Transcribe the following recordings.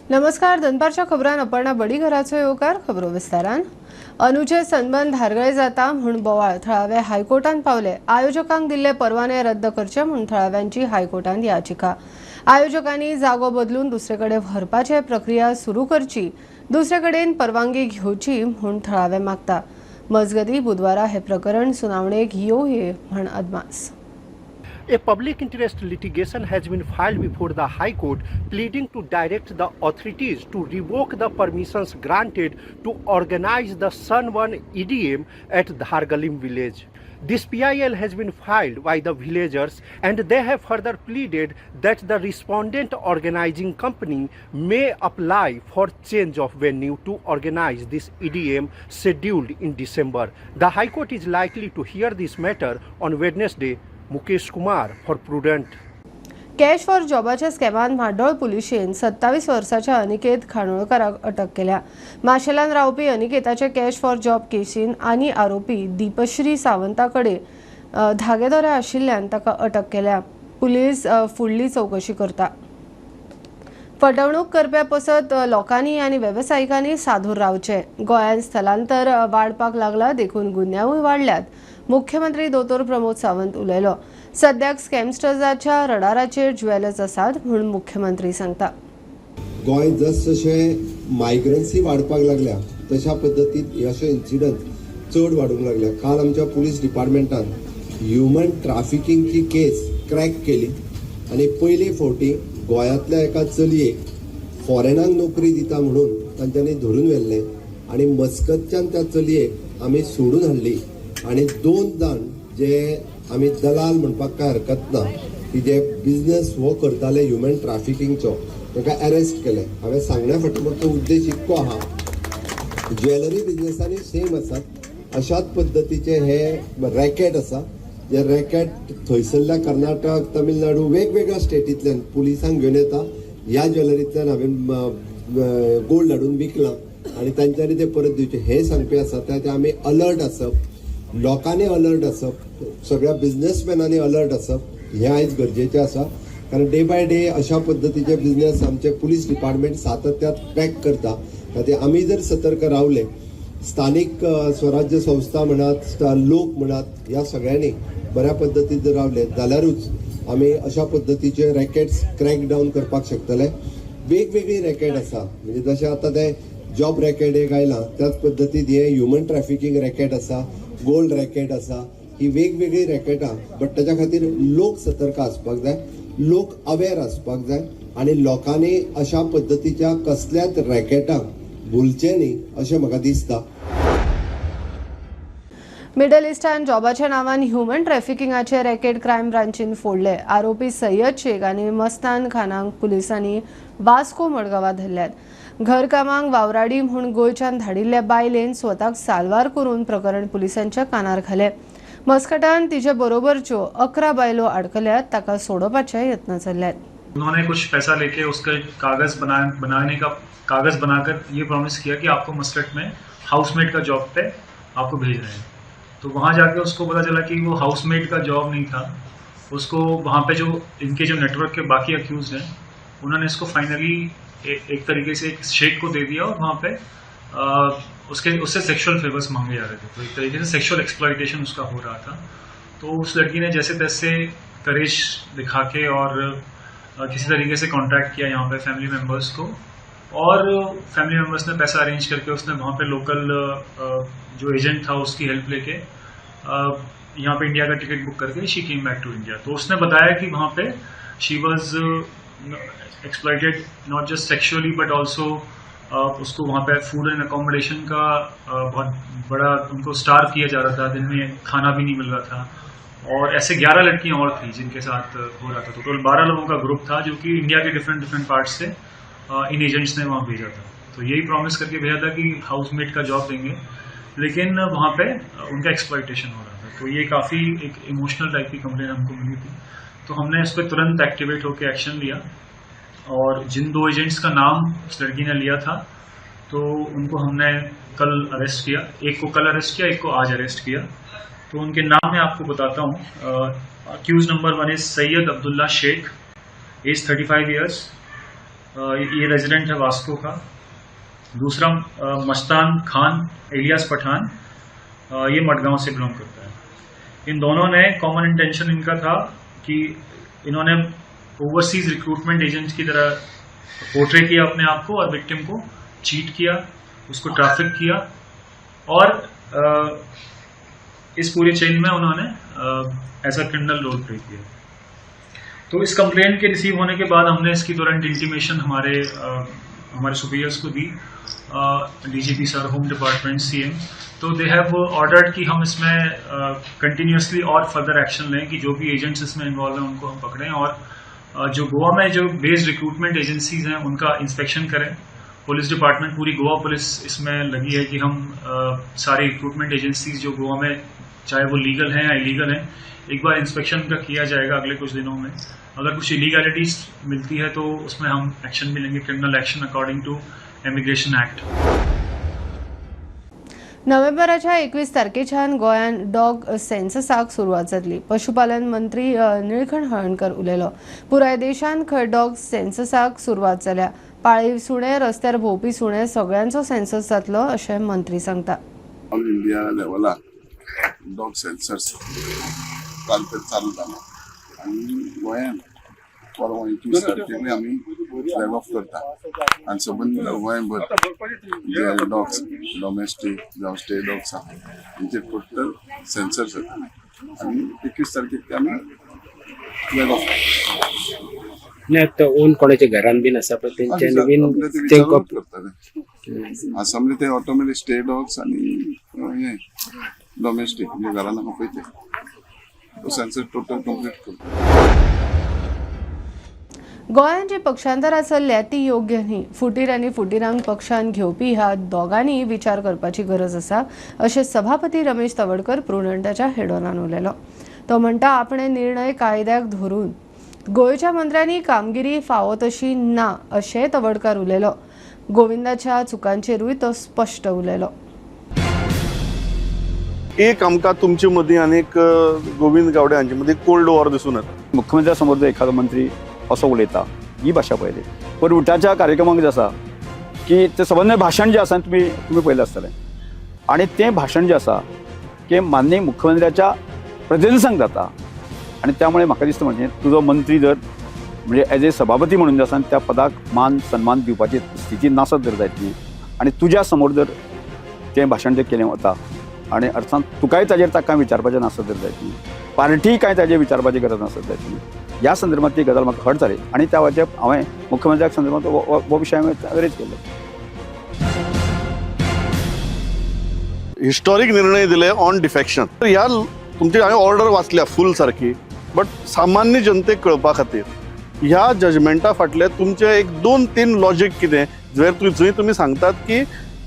नमस्कार. दनपारच्या खबरान अपर्णा बडी घराचो येवकार. खबरो विस्तारान. अनुचे संबंध धारगळे जाता म्हूण बोवाळ थळावे हायकोर्टान पावले. आयोजकांक दिल्ले परवाने रद्द करचे म्हूण थळाव्यांची हायकोर्टान याचिका. आयोजकांनी जागो बदलून दुसरेकडे व्हरपाची प्रक्रिया सुरू करची, दुसरेकडेन परवानगी घेवची म्हूण थळावे मागता. मजगती बुधवारा हे प्रकरण सुनावणेक येवंये म्हूण अदमास. A public interest litigation has been filed before the High Court pleading to direct the authorities to revoke the permissions granted to organize the Sun 1 EDM at Dhargalim village. This PIL has been filed by the villagers and they have further pleaded that the respondent organizing company may apply for change of venue to organize this EDM scheduled in December. The High Court is likely to hear this matter on Wednesday. Mukesh Kumar for Prudent. Cash for जॉबाच्या स्कॅमान म्हाड्डोळ पुलिशेन 27 वर्साच्या अनिकेत खानोळकराक अटक केल्या. माशेलान रावपी अनिकेताचे कॅश फॉर जॉब केसीन आनी आरोपी दीपश्री सावंताकडे धागेदोरे आशिल्ल्यान ताका अटक केल्या. पुलीस फुडली चौकशी करता. फटवणूक करप्या पसत लोकांनी आनी वेवसायिकांनी सादूर रावचे. गोंयांत स्थलांतर वाडपाक लागला देखून गुन्यांवूय वाडल्यात. मुख्यमंत्री दोतोर प्रमोद सावंत उलयलो. सद्याक स्कॅमस्टर्साच्या रडाराचेर ज्वेलर्स आसात म्हूण मुख्यमंत्री सांगता. गोंय जसजशें मायग्रन्सी वाडपाक लागल्या तशा पद्दतीन अशे इन्सिडंट चड वाडूंक लागल्या. काल आमच्या पुलीस डिपार्टमेंटान ह्युमन ट्रॅफिकिंगची केस क्रॅक केली आनी पयले फावटी गोंयांतल्या एका चलयेक फॉरेनाक नोकरी दिता म्हणून तांच्यांनी धरून व्हेल्ले आनी मस्कतच्यान त्या चलयेक आमी सोडून हाडली आनी 2 जाण जे आमी दलाल म्हणपाक काय हरकत ना की जे बिझनेस हो करताले ह्युमन ट्रॅफिकिंगचो ताका अरेस्ट केले. हांवें सांगण्या फाटल्याचो उद्देश इतको आहा, ज्वेलरी बिझनेसांनी सेम आसात अशाच पद्दतीचे हे रॅकेट आसा. जे रॅकेट थंयसरल्या कर्नाटक, तमिळनाडू वेगवेगळ्या स्टेटींतल्यान पुलिसांक घेवन येता. ह्या ज्वेलरींतल्यान हांवें गोल्ड हाडून विकलां आनी तांच्यांनी ते परत दिवचे हे सांगपी आसा. ते आमी अलर्ट आसप, लोकांनी अलर्ट आसप, सगळ्या बिझनेसमॅनांनी अलर्ट आसप हें आयज गरजेचें आसा. कारण डे बाय डे अशा पद्दतीचे बिझनेस आमचे पुलीस डिपार्टमेंट सातत्यात ट्रॅक करता. खातीर आमी जर सतर्क रावले, स्थानिक स्वराज्य संस्था म्हणात, लोक म्हणात, ह्या सगळ्यांनी बऱ्या पद्दतीन जर रावले जाल्यारूच आमी अशा पद्दतीचे रॅकेट्स क्रॅक डावन करपाक शकतले. वेगवेगळी रॅकेट आसा, म्हणजे जशें आतां ते जॉब रॅकेट एक आयला त्याच पद्दतीन हे ह्युमन ट्रॅफिकिंग रॅकेट आसा, गोल्ड रॅकेट आसा. ही वेगवेगळी रॅकेटां, बट ताच्या खातीर लोक सतर्क आसपाक जाय, लोक अवेअर आसपाक जाय आनी लोकांनी अशा पद्दतीच्या कसल्याच रॅकेटांक भुलचे न्ही अशें म्हाका दिसता. मिडल इस्टान जॉबाच्या नावान ह्युमन ट्रॅफिकिंगाचे रॅकेट क्रायम ब्रांचीन फोडले. आरोपी सय्यद शेख आनी मस्तान खानांक पुलिसांनी वास्को मडगांवां धरल्यात. घरकामांक वावराडी म्हूण गोंयच्यान धाडिल्ल्या बायलेन स्वताक साल्वार करून प्रकरण पुलिसांच्या कानार घाले. मस्कटान तिचे बरोबरच्यो 11 बायलो आडकल्यात. ताका सोडोवपाचे यत्न चल्ल्यात. उन्होंने कुछ पैसा लेके उसका कागज बनाकर ये प्रॉमिस किया कि आपको मस्कट में हाउसमेट का जॉब पे आपको भेज रहे हैं. तो वहाँ जाके उसको पता चला कि वो हाउसमेट का जॉब नहीं था. उसको वहाँ पे जो इनके जो नेटवर्क के बाकी अक्यूज हैं उन्होंने इसको फाइनली एक तरीके से एक शेख को दे दिया और वहाँ पे उससे सेक्सुअल फेवर्स मांगे जा रहे थे. तो एक तरीके से सेक्सुअल एक्सप्लॉइटेशन उसका हो रहा था. तो उस लड़की ने जैसे तैसे करेज दिखा के और किसी तरीके से कॉन्टैक्ट किया यहाँ पे फैमिली मेम्बर्स को, और फैमिली मेम्बर्स ने पैसा अरेंज करके उसने वहाँ पे लोकल जो एजेंट था उसकी हेल्प लेके यहाँ पे इंडिया का टिकट बुक करके she came back to India. तो उसने बताया कि वहाँ पे she was exploited not just sexually but also उसको वहाँ पे फूड एंड अकोमोडेशन का बहुत बड़ा उनको स्टार्व किया जा रहा था. दिन में खाना भी नहीं मिल रहा था. और ऐसे 11 लड़कियाँ और थी जिनके साथ हो रहा था. तो टोटल 12 लोगों का ग्रुप था जो कि India K different part say in agents ने वहाँ भेजा था. तो यही प्रॉमिस करके भेजा था कि हाउसमेट का जॉब देंगे, लेकिन वहाँ पे उनका एक्सप्लॉइटेशन हो रहा था. तो ये काफ़ी एक इमोशनल टाइप की कंप्लेन हमको मिली थी. तो हमने इस पर तुरंत एक्टिवेट होकर एक्शन लिया और जिन 2 एजेंट्स का नाम उस लड़की ने लिया था तो उनको हमने कल अरेस्ट किया. एक को कल अरेस्ट किया, एक को आज अरेस्ट किया. तो उनके नाम मैं आपको बताता हूँ. Accused number 1 is Syed Abdullah Sheikh, age 35 years. ये रेजिडेंट है वास्को का। दूसरा मस्तान खान एलियास पठान, ये मडगांव से बिलोंग करता है। इन दोनों ने कॉमन इंटेंशन इनका था कि इन्होंने ओवरसीज रिक्रूटमेंट एजेंट की तरह पोर्ट्रे किया अपने आप को और विक्टिम को चीट किया, उसको ट्रैफिक किया और इस पूरे चेन में उन्होंने as a criminal role play किया। तो इस कंप्लेंट के रिसीव होने के बाद हमने इसकी तुरंत इंटीमेशन हमारे सुपीरियर्स को दी, DGP sir, home department, CM. तो दे हैव ऑर्डर्ड कि हम इसमें कंटिन्यूसली और फर्दर एक्शन लें कि जो भी एजेंट्स इसमें इन्वॉल्व हैं उनको हम पकड़ें और जो गोवा में जो बेस्ड रिक्रूटमेंट एजेंसीज हैं उनका इंस्पेक्शन करें। पुलिस डिपार्टमेंट, पूरी गोवा पुलिस इसमें लगी है कि हम सारे रिक्रूटमेंट एजेंसीज जो गोवा में, चाहे वो लीगल हैं या इलीगल हैं, एक बार इंस्पेक्शन का किया जाएगा अगले कुछ दिनों में। अगर कुछ इलीगैलिटीज मिलती है तो उसमें हम एक्शन भी लेंगे, criminal action according to immigration act. नोव्हेंबराच्या 21 तारखेच्यान गोंयान डॉग सेन्ससाक सुरवात जातली। पशुपालन मंत्री निळकंठ हळर्णकर उलयलो। पुराय देशान खंय डॉग सेन्ससाक सुरवात जाल्या। पाळीव सुणे, रस्त्यार भोंवपी सुणे सगळ्यांचो सेन्सस जातलो अशें मंत्री सांगता। ऑल इंडिया लेवलार डॉग सेन्सर्स चालू जालो आनी गोंयांत परवा 21 तारखेक आमी फ्लॅग ऑफ करता आनी सबंद गोंयभर जे डॉग्स डोमेस्टीक जावं स्टे डॉग्स आहा तेंचे टोटल सेन्सर्स जाता आनी 21 तारखेक आमी फ्लॅग ऑफ नाही आता ओन कोणाच्या घरान बीन आसा पण त्यांच्या नवीन करता समजे ते ऑटोमॅटिक स्टे डॉग्स आनी हे डोमेस्टीक जे घरान आहा पळय ते सेन्सर टोटल कंप्लीट करता। गोंयान जी पक्षांतरां चल्ल्या ती योग्य न्ही। फुटीर आनी फुटीरांक पक्षान घेवपी ह्या दोगांनी विचार करपाची गरज आसा अशें सभापती रमेश तवडकर प्रुडंटाच्या हेडोनान उलयलो। तो म्हणटा आपणे निर्णय कायद्याक धरून गोंयच्या मंत्र्यांनी कामगिरी फावो तशी ना अशें तवडकर उलयलो। गोविंदाच्या चुकांचेरूय तो स्पश्ट उलयलो। एक आमकां तुमचे मदीं आनी गोविंद गावडे हांचे मदीं कोल्ड वॉर दिसून येता। मुख्यमंत्र्या समोर जर एखादो मंत्री असो उलयता ही भाशा पळयली, पण उठाच्या कार्यक्रमाक जे आसा की ते सबंद भाशण जे आसा तुम्ही पळयलें आसतलें आनी तें भाशण जें आसा की माननीय मुख्यमंत्र्याच्या प्रेझेन्सांत जाता आनी त्यामुळे म्हाका दिसता म्हणजे तुजो मंत्री जर म्हणजे एज ए सभापती म्हणून जे आसा त्या पदाक मान सन्मान दिवपाची स्थिती नासत जर जायतली आनी तुज्या समोर जर तें भाशण जर केलें वता आनी अर्थान तुकाय ताजेर ताका विचारपाचें नासत जर जायतली, पार्टी काय ताजेर विचारपाची गरज नासत जायतली, ह्या संदर्भात ती गजाल म्हाका हर्ट जाली आनी त्या वेळाचेर हांवें मुख्यमंत्र्याक संदर्भात हो विशय हांवें रेज केल्लो। हिस्टॉरीक निर्णय दिले ऑन डिफेक्शन। ह्या तुमची हांवें ऑर्डर वाचल्या फूल सारकी, बट सामान्य जनतेक कळपा खातीर ह्या जजमेंटा फाटले तुमचे एक 2-3 लॉजीक कितें जंय तुमी सांगतात की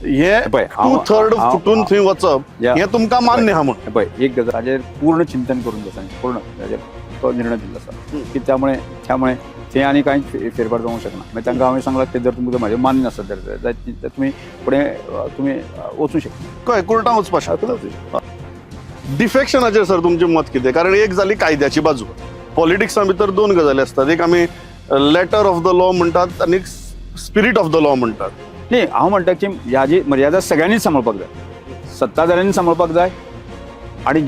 हे 2/3 फुटून थंय वचप हे तुमकां मान्य आहा म्हणून। पळय एक गजाल हाजेर पूर्ण चिंतन करून आसा, पूर्ण हाजेर तो निर्णय दिल्लो आसा की त्यामुळे ते आनी कांय फेरफार जावंक शकना। मागीर तांकां हांवें सांगलां की जर तुमकां म्हाजें मान्य आसत जाल्यार तुमी फुडें तुमी वचूं शकता। कळ्ळें, कोर्टांत वचपाक शकता। डिफेक्शनाचेर सर तुमचें मत कितें? कारण एक जाली कायद्याची बाजू, पॉलिटिक्सा भितर 2 गजाली आसतात, एक आमी लेटर ऑफ द लॉ म्हणटात आनी स्पिरीट ऑफ द लॉ म्हणटात। न्ही, हांव म्हणटा की ह्याची मर्यादा सगळ्यांनीच सांबाळपाक जाय, सत्ताधाऱ्यांनी सांबाळपाक जाय आनी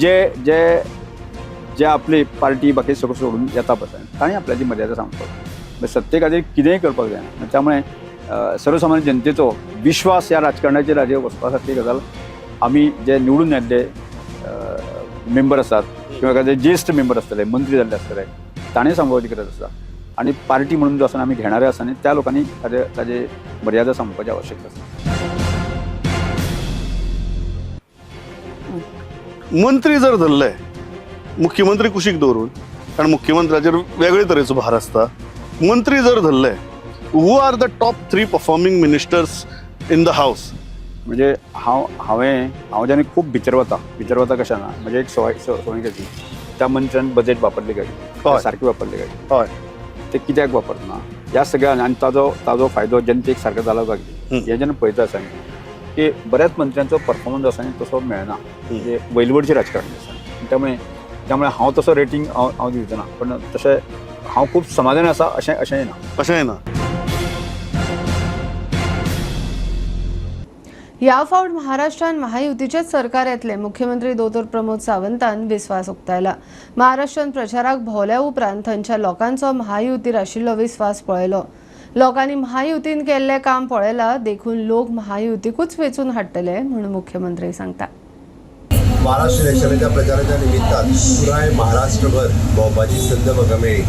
जे आपली पार्टी बाकी सगळं सोडून येता पळय तांणी आपल्याची मर्यादा सांबाळपाक जाय। सत्ते खातीर कितेंय करपाक जायना। त्यामुळे सर्वसामान्य जनतेचो विश्वास ह्या राजकारणाचेर हाजेर वचपा खातीर गजाल आमी जे निवडून येल्ले मेंबर आसात किंवा एखादे ज्येष्ठ मेंबर आसतले, मंत्री जाल्ले आसतले, ताणें सांबाळपाची गरज आसा आनी पार्टी म्हणून जो आसा आमी घेणारे आसा न्ही त्या लोकांनी ताजे मर्यादा सांबाळपाची आवश्यकता आसा। मंत्री जर धरले मुख्यमंत्री कुशीक दवरून, कारण मुख्यमंत्र्याचेर वेगळे तरेचो भार आसता, मंत्री जर धरले who are the top 3 performing ministers in the house? म्हणजे हांव जेन्ना खूब भितर वता कशें ना, म्हणजे एक सवय कशी त्या मंत्र्यान बजेट वापरली गाडी, सारकी वापरली गाडी, हय ते कित्याक वापरना ह्या सगळ्यान आनी ताजो फायदो जनतेक सारको जाला काय हे जेन्ना पळयता आसा की बऱ्याच मंत्र्यांचो परफॉर्मन्स आसा तसो मेळना, म्हणजे वयलवडचें राजकारण आसा। त्यामुळे हांव तसो रेटींग हांव दिवचो ना, पण तशें हांव खूब समाधानी आसा अशें ना। ह्या फावट महाराष्ट्रात महायुतीचेच सरकार येतले मुख्यमंत्री दोतोर प्रमोद सावंतान विस्वास उक्तायला. महाराष्ट्रात प्रचाराक भोवल्या उपरांत थंयच्या लोकांचो महायुतीर आशिल्लो विस्वास पळयलो. लोकांनी महायुतीन केल्लें काम पळयलां देखून लोक महायुतीकूच वेचून हाडटले म्हणून मुख्यमंत्री सांगता. महाराष्ट्र इलेक्शनाच्या प्रचाराच्या निमित्तान पुराय महाराष्ट्रभर भोंवपाची संद म्हाका मेळ्ळी.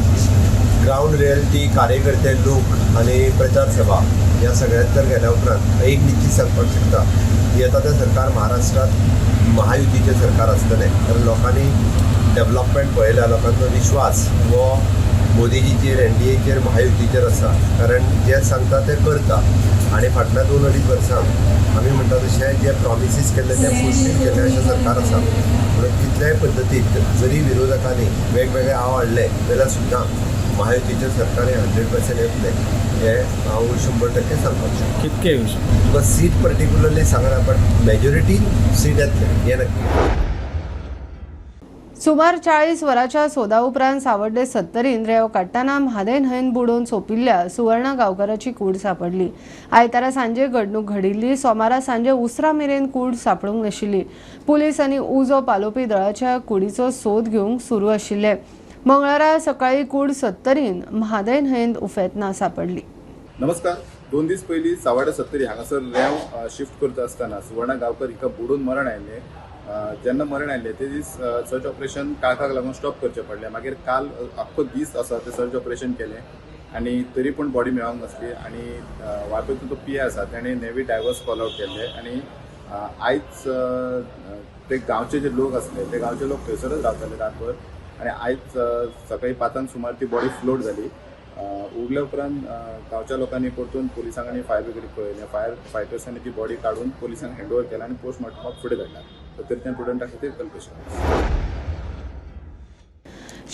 ग्राउंड रियलिटी, कार्यकर्ते, लोक आणि प्रचार सभा या सगळ्यात तर गेल्या उपरांत एक निश्चित सांगपाक शकता येता तें सरकार महाराष्ट्रात महायुतीचें सरकार आसतलें. कारण लोकांनी डेव्हलपमेंट पळयल्या, लोकांचो विश्वास हो मोदीजीचेर, एनडीएचेर, महायुतीचेर आसा. कारण जे सांगता ते करता आणि फाटल्या 2-2.5 वर्सां आमी म्हणटा तशें जे प्रॉमिसीस केल्ले ते फुलफील केल्ले अशें सरकार आसा. म्हणून कितल्याय पद्दतीन जरी विरोधकांनी वेगवेगळे आव हाडले जाल्यार सुद्दां महायुतीचें सरकार हे 100% येतलें हें हांव 100% सांगपाक शकता. कितके येऊ शकता? तुका सीट पर्टिक्युलरली सांगना बट मेजॉरिटी सीट येतले हें नक्की. सुमार 40 वरांच्या सोदा उपरांत सावड्डे 70 रेंव काडटना म्हादय न्हंयेत बुडोवन सोंपिल्ल्या सुवर्णा गांवकाराची कूड सापडली. आयतारा सांजे घडणूक घडिल्ली. सोमारा सांजे उसरा मेरेन कूड सापडूंक नाशिल्ली. पुलीस आनी उजो पालोवपी दळाच्या कुडीचो सोद घेवंक सुरू आशिल्ले. मंगळारा सकाळी कूड 70 म्हादय न्हंयेत उफेतना सापडली. नमस्कार. 2 दीस पयलीं सावड्डे 70 हांगासर रेंव शिफ्ट करता आसतना सुवर्णा गांवकर हिका बुडून मरण आयिल्लें. जेन्ना मरण आयिल्लें ते दीस सर्च ऑपरेशन काळखाक लागून स्टॉप करचें पडलें. मागीर काल आख्खो दीस आसा ते सर्च ऑपरेशन केलें आनी तरी पूण बॉडी मेळोंक नासली. आनी वाळपयचो तो पी आसा ताणें नेवी डायवर्स कॉल आउट केल्ले आनी आयज ते गांवचे जे लोक आसले ते गांवचे लोक थंयसरच रावताले रातभर आनी आयज सकाळी 5 सुमार ती बॉडी फ्लोट जाली. उरल्या उपरांत गांवच्या लोकांनी परतून पुलिसांक आनी फायर ब्रिगेडीक कळयलें. फायर फायटर्सांनी ती बॉडी काडून पुलिसांक हँड ओवर केला आनी पोस्टमॉर्टमाक फुडें धाडला. तर त्या स्टुडंटा खातीर कल्पेशन.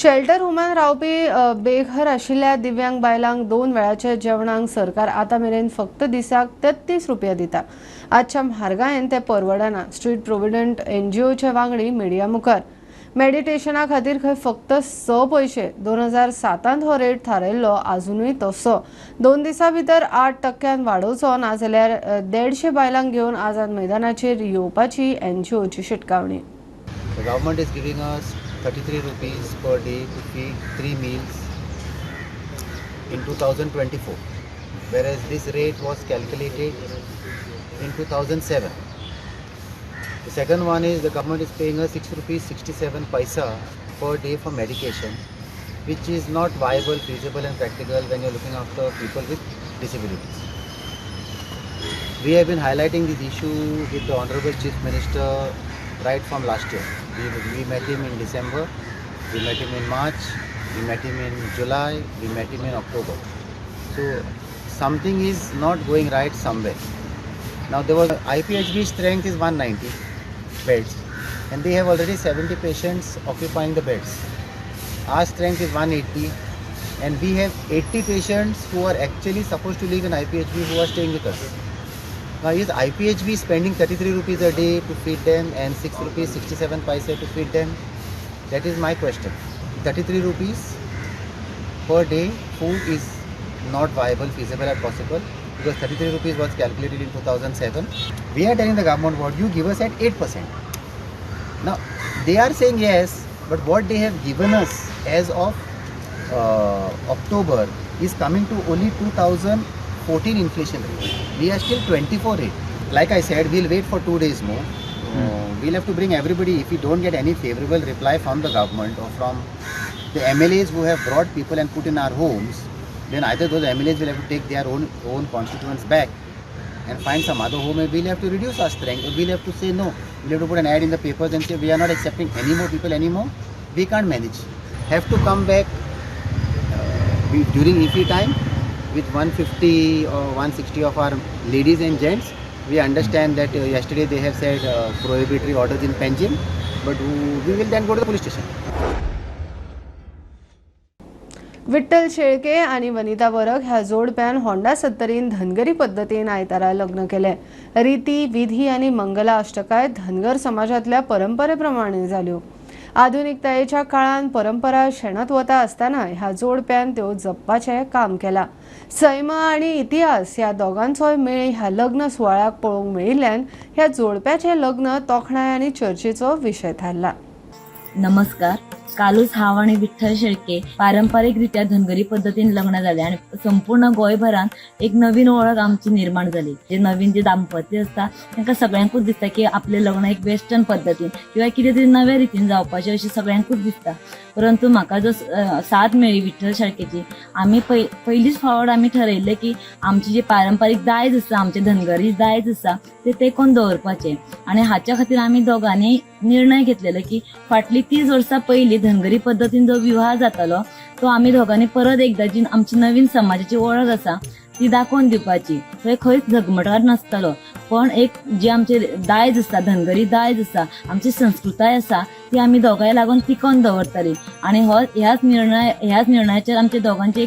शेल्टर होमान रावपी बेघर आशिल्ल्या दिव्यांग बायलांक 2 वेळाच्या जेवणाक सरकार आतां मेरेन फक्त दिसाक 33 रुपया दिता. आजच्या म्हारगायेन ते परवडना. स्ट्रीट प्रोविडंट NGOचे वांगडी मिडिया मुखार. मेडिटेशना खातीर खंय फक्त 6 पैसे 2007 हो रेट थारायल्लो आजुनूय तसो. 2 दिसां भितर 8% वाडोवचो ना जाल्यार 150 बायलांक घेवन आझाद मैदानाचेर येवपाची NGOची शिटकावणी. The government is giving us 33 rupees per day to feed 3 meals in 2024, whereas this rate was calculated in 2007. The second one is the government is paying us 6 rupees 67 paisa per day for medication, which is not viable, feasible and practical when you're looking after people with disabilities. We have been highlighting this issue with the Honorable Chief Minister right from last year. We met him in December, we met him in March, we met him in July, we met him in October. So something is not going right somewhere. Now there was IPHB strength is 190 beds and they have already 70 patients occupying the beds. Our strength is 180 and we have 80 patients who are actually supposed to live in IPHB who are staying with us. Now is IPHB spending 33 rupees a day to feed them and 6 rupees 67 paisa to feed them? That is my question. 33 rupees per day food is not viable, feasible or possible because 33 rupees was calculated in 2007. We are telling the government what you give us at 8%. Now they are saying yes, but what they have given us as of October is coming to only 2014 inflation rate. We are still 24 rate. Like I said, we'll wait for 2 days more. We'll have to bring everybody. If we don't get any favorable reply from the government or from the MLAs who have brought people and put in our homes, then either those MLAs will have to take their own constituents back and find some other home, and we'll have to reduce our strength. We'll have to say no. We'll have to put an ad in the papers and say we are not accepting any more people anymore. We can't manage. Have to come back during EFI time with 150 or 160 of our ladies and gents. We understand that yesterday they have said prohibitory orders in Panjim, but we will then go to the police station. Vitthal Shelke आणि वनिता वरक ह्या जोडप्यान Honda 70 Dhangari पद्धतीन आयतारा लग्न केले. रीती विधी आणि मंगला अष्टकाय धनगर समाजातल्या परंपरेप्रमाणे जाल्यो. आधुनिकतायेच्या काळान परंपरा शेणत वता आसतना ह्या जोडप्यान त्यो जपपाचें काम केलां. सैम आनी इतिहास ह्या दोगांचोय मेळ ह्या लग्न सुवाळ्याक पळोवंक मेळिल्ल्यान ह्या जोडप्याचें लग्न तोखणाय आनी चर्चेचो विशय थारला. नमस्कार. कालूच हांव आनी विठ्ठल शेळके पारंपारीकरित्या धनगरी पद्दतीन लग्न जालें आनी संपूर्ण गोंयभरान एक नवीन वळख आमची निर्माण जाली. जे नवीन जे दाम्पत्य आसता तांकां सगळ्यांकूच दिसता की आपलें लग्न एक वेस्टर्न पद्दतीन किंवा कितें तरी नव्या रितीन जावपाचें अशें सगळ्यांकूच दिसता. परंतु म्हाका जो साथ मेळ्ळी विठ्ठल शेळकेची, आमी पयलींच फावट आमी ठरयल्लें की आमची जी पारंपारीक दायज आसा, आमचें धनगरी दायज आसा तें तेंकोन दवरपाचें. आनी हाच्या खातीर आमी दोगांनी निर्णय घेतलेलो की फाटलीं 30 वर्सां पयलीं धनगरी पद्दतीन जो विवाह जातालो तो आमी दोगांनी परत एकदा जी आमची नवीन समाजाची वळख आसा ती दाखोवन दिवपाची. थंय खंयच झगमगाट नासतालो, पण एक जी आमचे दायज आसा, धनगरी दायज आसा, आमची संस्कृताय आसा ती आमी दोगांय लागून टिकोवन दवरतली. आनी ह्याच निर्णयाचेर आमच्या दोगांचें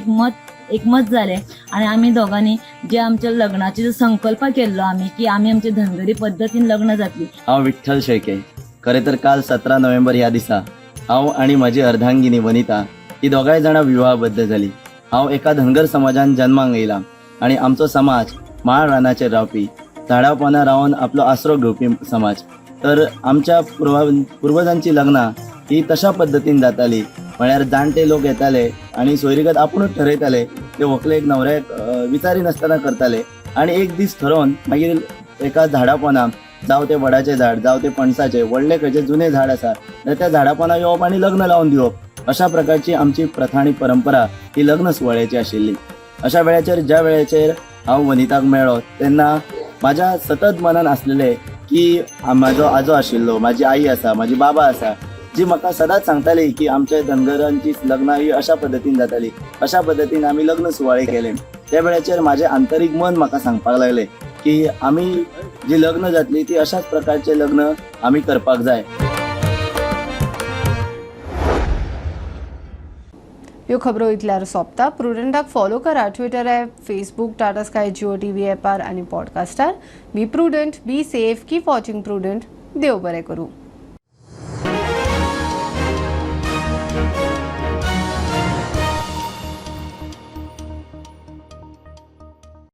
एकमत जालें आनी आमी दोगांनी जे आमच्या लग्नाचे जो संकल्प केल्लो आमी की आमी आमच्या धनगरी पद्दतीन लग्न जातली. हांव विठ्ठल शेळके. खरें तर काल 17 नोव्हेंबर ह्या दिसा हांव आनी म्हजी अर्धांगिनी वनिता ही दोगांय जाणां विवाहाबद्द जाली. हांव एका धनगर समाजान जन्माक येयलां आनी आमचो समाज माळ रानाचेर रावपी, झाडां पोंदा रावन आपलो आसरो घेवपी समाज. तर आमच्या पुर्वजांची लग्नां ही तशा पद्दतीन जाताली, म्हळ्यार जाणटे लोक येताले आनी सोयरीगत आपुणूच ठरयताले ते व्हंकलेक न्हवऱ्याक विचारिनासतना करताले आनी एक दीस थारावन मागीर एका झाडा पोंदा, जावं ते वडाचें झाड, जावं ते पणसाचें, व्हडलें खंयचें जुनें झाड आसा जाल्यार त्या झाडा पोंदा येवप आनी लग्न लावन दिवप, अशा प्रकारची आमची प्रथा आनी परंपरा ही लग्न सुवाळ्याची आशिल्ली. अशा वेळाचेर ज्या वेळाचेर हांव वनिताक मेळ्ळो तेन्ना म्हाज्या सतत मनान आसलेलें की म्हाजो आजो आशिल्लो, म्हाजी आई आसा, म्हाजी बाबा आसा, जी म्हाका सदांच सांगताली की आमच्या धनगरांची लग्नां ही अशा पद्दतीन जाताली, अशा पद्दतीन आमी लग्न सुवाळे केले. त्या वेळाचेर म्हाजें आंतरीक मन म्हाका सांगपाक लागलें की आमी जी लग्न जातली ती अशाच प्रकारचे लग्न आमी करपाक जाय. ह्यो खबरो इतल्यार सोंपता. प्रुडंटाक फॉलो करा Twitter app, Facebook, Tata Sky, Jio TV ॲपार आनी पॉडकास्टार. Be Prudent, be safe, keep watching Prudent. देव बरें करूं.